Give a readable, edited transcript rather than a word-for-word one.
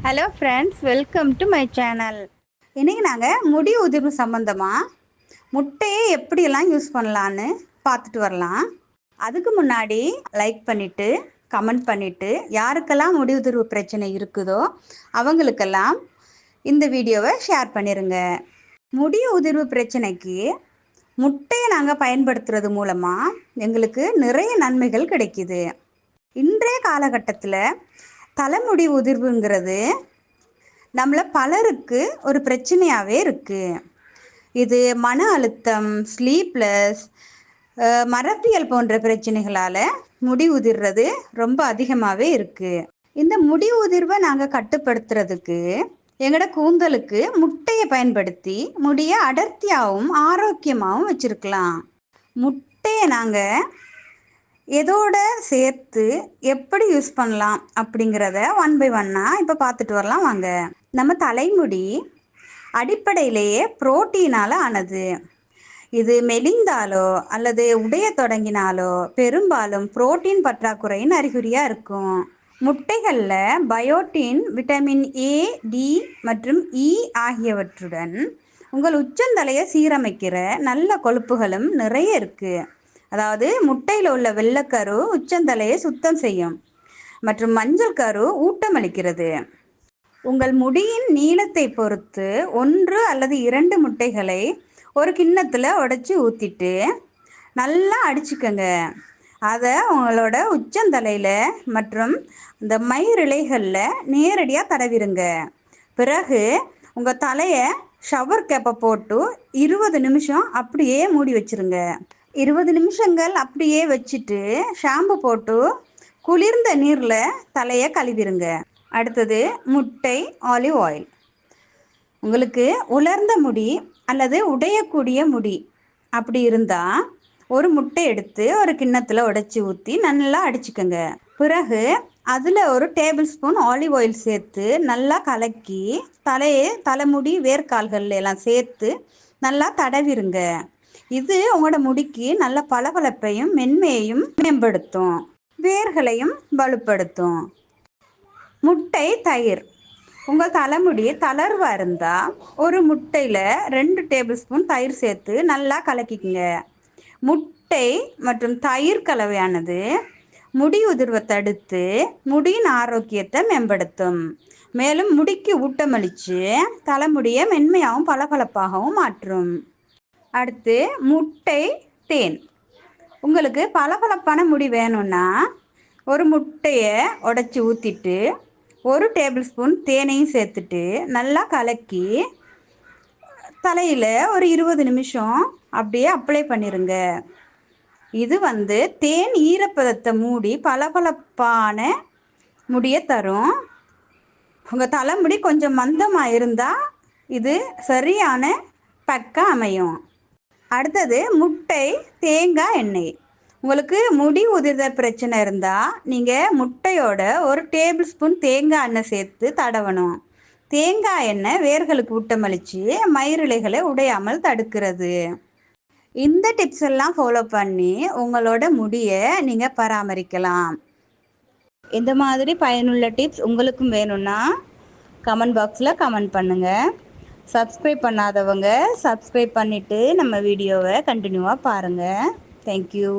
Hello friends, welcome to my channel. இன்றைக்கி நாங்கள் முடி உதிர்வு சம்மந்தமாக முட்டையை எப்படியெல்லாம் யூஸ் பண்ணலான்னு பார்த்துட்டு வரலாம். அதுக்கு முன்னாடி லைக் பண்ணிவிட்டு கமெண்ட் பண்ணிவிட்டு யாருக்கெல்லாம் முடி உதிர்வு பிரச்சனை இருக்குதோ அவங்களுக்கெல்லாம் இந்த வீடியோவை ஷேர் பண்ணிடுங்க. முடி உதிர்வு பிரச்சனைக்கு முட்டையை நாங்கள் பயன்படுத்துறது மூலமாக எங்களுக்கு நிறைய நன்மைகள் கிடைக்குது. இன்றைய காலகட்டத்தில் தலைமுடி உதிர்வுங்கிறது நம்மள பலருக்கு ஒரு பிரச்சனையாகவே இருக்குது. இது மன அழுத்தம், ஸ்லீப்லெஸ், மரபியல் போன்ற பிரச்சனைகளால் முடி உதிர்றது ரொம்ப அதிகமாகவே இருக்குது. இந்த முடி உதிர்வை நாங்கள் கட்டுப்படுத்துறதுக்கு எங்களோட கூந்தலுக்கு முட்டையை பயன்படுத்தி முடியை அடர்த்தியாகவும் ஆரோக்கியமாகவும் வச்சுருக்கலாம். முட்டையை நாங்கள் எதோட சேர்த்து எப்படி யூஸ் பண்ணலாம் அப்படிங்கிறத ஒன் பை ஒன்னாக இப்போ பார்த்துட்டு வரலாம் வாங்க. நம்ம தலைமுடி அடிப்படையிலேயே புரோட்டீனால் ஆனது. இது மெலிந்தாலோ அல்லது உடைய தொடங்கினாலோ பெரும்பாலும் புரோட்டீன் பற்றாக்குறையின் அறிகுறியாக இருக்கும். முட்டைகளில் பயோட்டின், விட்டமின் ஏ, டி மற்றும் இ ஆகியவற்றுடன் உங்கள் உச்சந்தலையை சீரமைக்கிற நல்ல கொழுப்புகளும் நிறைய இருக்குது. அதாவது முட்டையில் உள்ள வெள்ளைக்கரு உச்சந்தலையை சுத்தம் செய்யும் மற்றும் மஞ்சள் கரு ஊட்டமளிக்கிறது. உங்கள் முடியின் நீளத்தை பொறுத்து 1 அல்லது 2 முட்டைகளை ஒரு கிண்ணத்தில் உடைச்சி ஊற்றிட்டு நல்லா அடிச்சுக்கோங்க. அதை உங்களோட உச்சந்தலையில் மற்றும் இந்த மயிரிழைகளில் நேரடியாக தடவிடுங்க. பிறகு உங்கள் தலையை ஷவர் கேப்பை போட்டு 20 நிமிஷம் அப்படியே மூடி வச்சுருங்க. 20 நிமிஷங்கள் அப்படியே வச்சுட்டு ஷாம்பு போட்டு குளிர்ந்த நீரில் தலையை கழுவிடுங்க. அடுத்தது முட்டை, ஆலிவ் ஆயில். உங்களுக்கு உலர்ந்த முடி அல்லது உடையக்கூடிய முடி அப்படி இருந்தால் ஒரு முட்டை எடுத்து ஒரு கிண்ணத்தில் உடைச்சி ஊற்றி நல்லா அடிச்சுக்கோங்க. பிறகு அதில் ஒரு டேபிள் ஸ்பூன் ஆலிவ் ஆயில் சேர்த்து நல்லா கலக்கி தலைமுடி வேர்க்கால்கள் எல்லாம் சேர்த்து நல்லா தடவிருங்க. இது உங்களோட முடிக்கு நல்ல பளபளப்பையும் மென்மையையும் மேம்படுத்தும், வேர்களையும் வலுப்படுத்தும். முட்டை, தயிர். உங்கள் தலைமுடி தளர்வாக இருந்தால் ஒரு முட்டையில் 2 டேபிள் ஸ்பூன் தயிர் சேர்த்து நல்லா கலக்கிக்குங்க. முட்டை மற்றும் தயிர் கலவையானது முடி உதிர்வை தடுத்து முடியின் ஆரோக்கியத்தை மேம்படுத்தும். மேலும் முடிக்கு ஊட்டமளித்து தலைமுடியை மென்மையாகவும் பளபளப்பாகவும் மாற்றும். அடுத்து முட்டை, தேன். உங்களுக்கு பளபளப்பான முடி வேணும்னா ஒரு முட்டையை உடைச்சி ஊற்றிட்டு 1 டேபிள் ஸ்பூன் தேனையும் சேர்த்துட்டு நல்லா கலக்கி தலையில் ஒரு 20 நிமிஷம் அப்படியே அப்ளை பண்ணிடுங்க. இது தேன் ஈரப்பதத்தை மூடி பளபளப்பான முடியை தரும். உங்கள் தலைமுடி கொஞ்சம் மந்தமாக இருந்தால் இது சரியான பக்கம் அமையும். அடுத்தது முட்டை, தேங்காய் எண்ணெய். உங்களுக்கு முடி உதிர்ந்த பிரச்சனை இருந்தால் நீங்கள் முட்டையோட 1 டேபிள் ஸ்பூன் தேங்காய் எண்ணெய் சேர்த்து தடவணும். தேங்காய் எண்ணெய் வேர்களுக்கு ஊட்டமளித்து மயிரிழைகளை உடையாமல் தடுக்கிறது. இந்த டிப்ஸ் எல்லாம் ஃபாலோ பண்ணி உங்களோட முடியை நீங்கள் பராமரிக்கலாம். இந்த மாதிரி பயனுள்ள டிப்ஸ் உங்களுக்கும் வேணும்னா கமெண்ட் பாக்ஸில் கமெண்ட் பண்ணுங்கள். சப்ஸ்கிரைப் பண்ணாதவங்க சப்ஸ்கிரைப் பண்ணிவிட்டு நம்ம வீடியோவை கண்டினியூவாக பாருங்கள். தேங்க்யூ.